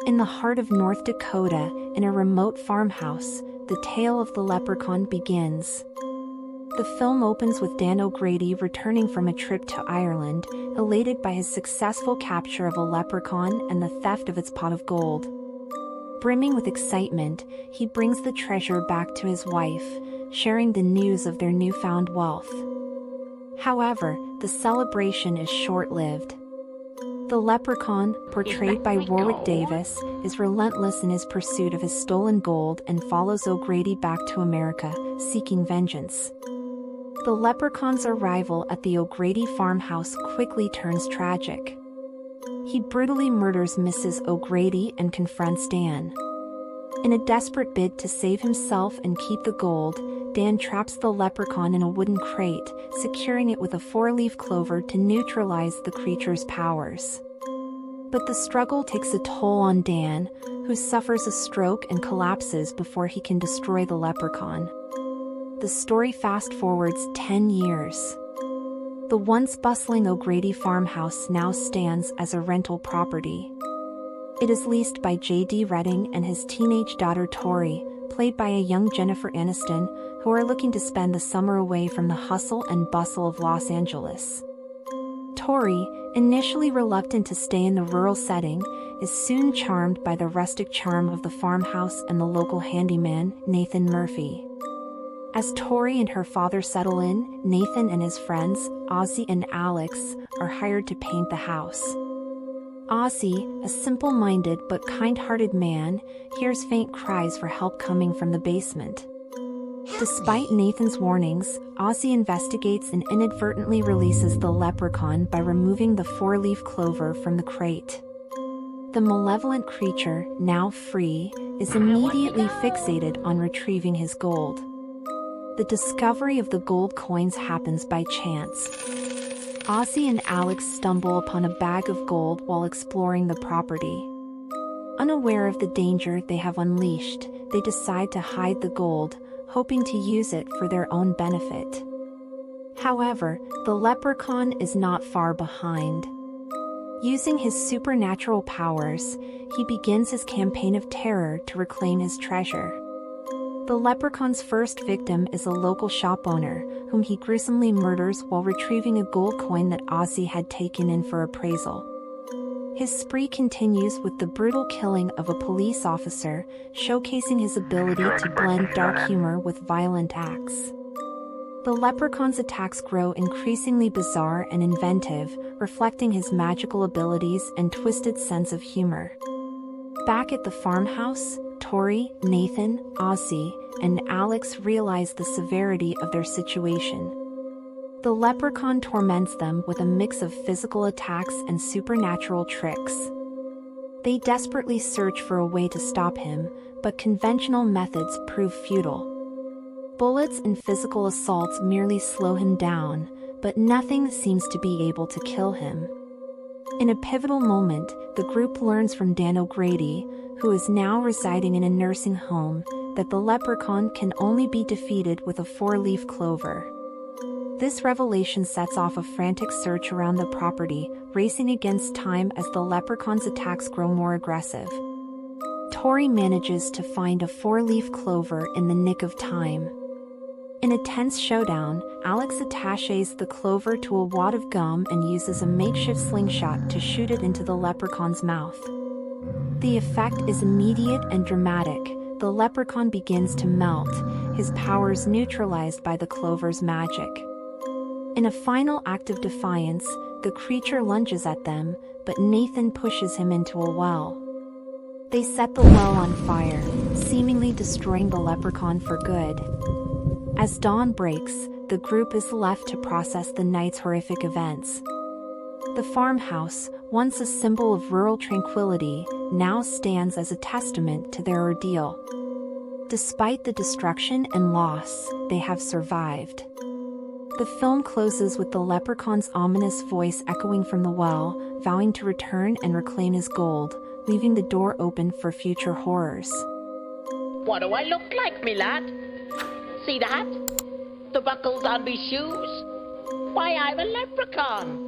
In the heart of North Dakota, in a remote farmhouse, the tale of the leprechaun begins. The film opens with Dan O'Grady returning from a trip to Ireland, elated by his successful capture of a leprechaun and the theft of its pot of gold. Brimming with excitement, he brings the treasure back to his wife, sharing the news of their newfound wealth. However, the celebration is short-lived. The leprechaun, portrayed by Warwick Davis, is relentless in his pursuit of his stolen gold and follows O'Grady back to America, seeking vengeance. The leprechaun's arrival at the O'Grady farmhouse quickly turns tragic. He brutally murders Mrs. O'Grady and confronts Dan. In a desperate bid to save himself and keep the gold, Dan traps the leprechaun in a wooden crate, securing it with a 4-leaf clover to neutralize the creature's powers. But the struggle takes a toll on Dan, who suffers a stroke and collapses before he can destroy the leprechaun. The story fast-forwards 10 years. The once bustling O'Grady farmhouse now stands as a rental property. It is leased by J.D. Redding and his teenage daughter Tory, played by a young Jennifer Aniston, who are looking to spend the summer away from the hustle and bustle of Los Angeles. Tory, initially reluctant to stay in the rural setting, is soon charmed by the rustic charm of the farmhouse and the local handyman, Nathan Murphy. As Tory and her father settle in, Nathan and his friends, Ozzie and Alex, are hired to paint the house. Ozzie, a simple-minded but kind-hearted man, hears faint cries for help coming from the basement. Despite Nathan's warnings, Ozzie investigates and inadvertently releases the leprechaun by removing the 4-leaf clover from the crate. The malevolent creature, now free, is immediately fixated on retrieving his gold. The discovery of the gold coins happens by chance. Ozzie and Alex stumble upon a bag of gold while exploring the property. Unaware of the danger they have unleashed, they decide to hide the gold, hoping to use it for their own benefit. However, the leprechaun is not far behind. Using his supernatural powers, he begins his campaign of terror to reclaim his treasure. The leprechaun's first victim is a local shop owner, whom he gruesomely murders while retrieving a gold coin that Ozzie had taken in for appraisal. His spree continues with the brutal killing of a police officer, showcasing his ability to blend dark humor with violent acts. The leprechaun's attacks grow increasingly bizarre and inventive, reflecting his magical abilities and twisted sense of humor. Back at the farmhouse, Tory, Nathan, Ozzie, and Alex realize the severity of their situation. The leprechaun torments them with a mix of physical attacks and supernatural tricks. They desperately search for a way to stop him, but conventional methods prove futile. Bullets and physical assaults merely slow him down, but nothing seems to be able to kill him. In a pivotal moment, the group learns from Dan O'Grady, who is now residing in a nursing home, that the leprechaun can only be defeated with a 4-leaf clover. This revelation sets off a frantic search around the property, racing against time as the leprechaun's attacks grow more aggressive. Tory manages to find a 4-leaf clover in the nick of time. In a tense showdown, Alex attaches the clover to a wad of gum and uses a makeshift slingshot to shoot it into the leprechaun's mouth. The effect is immediate and dramatic. The leprechaun begins to melt, his powers neutralized by the clover's magic. In a final act of defiance, the creature lunges at them, but Nathan pushes him into a well. They set the well on fire, seemingly destroying the leprechaun for good. As dawn breaks, the group is left to process the night's horrific events. The farmhouse, once a symbol of rural tranquility, now stands as a testament to their ordeal. Despite the destruction and loss, they have survived. The film closes with the leprechaun's ominous voice echoing from the well, vowing to return and reclaim his gold, leaving the door open for future horrors. What do I look like, me lad? See that? The buckles on me shoes? Why, I'm a leprechaun.